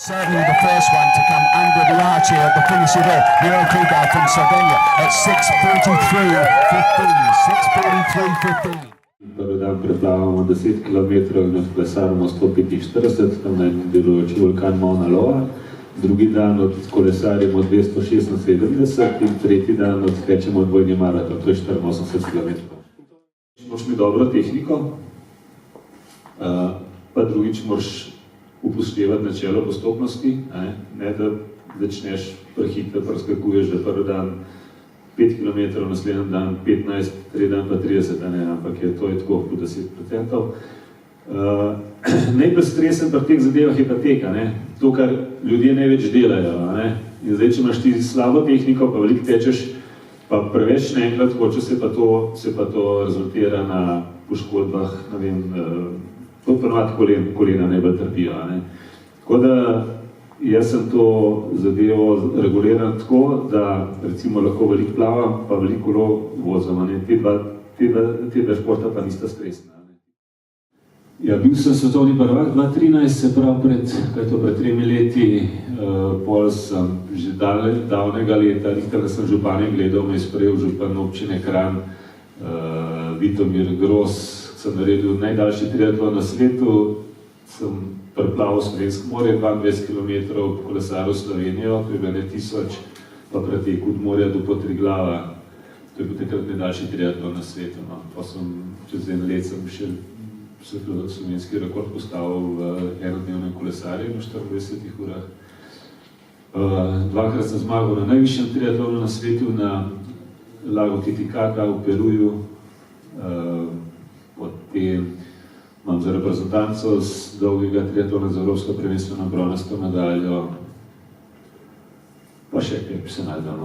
Certainly the first one to come under the arch here at the finish of it. Miro Krieger from Slovenia at 6:43.15. 6:43.15. Prvi dan preplavamo 10 km in odklesaramo 145, tam na enem delujoči vulkan Mauna Loa. Drugi dan odkolesarimo 276 in tretji dan odtečemo dvojni maraton, to je 84 km. Moraš imeti dobro tehniko, pa drugič moraš upoštevati načelo postopnosti, ne da začneš prehitro, preskakuješ, da prvi dan 5 km, naslednji dan 15, tretji dan pa 30, ampak to je tako po 10%. Najbolj stresen pri teh zadevah je pa tek, to, kar ljudje največ delajo. In zdaj, če imaš ti slabo tehniko, pa veliko tečeš, pa preveč naenkrat hoče, se pa to rezultira na poškodbah, ne vem, to ponovadi kolena najbolj trpijo. Tako da jaz sem to zadevo reguliran tako, da recimo lahko veliko plavam, pa veliko kolo vozim. Te dva športa pa nista stresna. Ja, bil sem svetovni prvak 2013, se pravi pred 3 leti, pol sem že davnega leta, nikdar sem župane gledal, me je sprejel župan občine Kranj, Vitomir Gros, sem naredil najdaljši triatlon na svetu, sem preplaval Slovensko morje, 22 km, kolesaril Slovenijo, to je bilo 1000, pa pretekel od morja do Potriglava, to je bil takrat najdaljši triatlon na svetu. Pa sem čez en let sem še slovenski rekord postavil v enodnevnem kolesarjenju v 24 urah. Dvakrat sem zmagal na najvišjem triatlonu na svetu, na lagu Titicaca v Peruju. Potem imam za reprezentanco z dolgega triatlona za evropsko prvenstveno bronasto medaljo. Pa še kaj bi se najdel.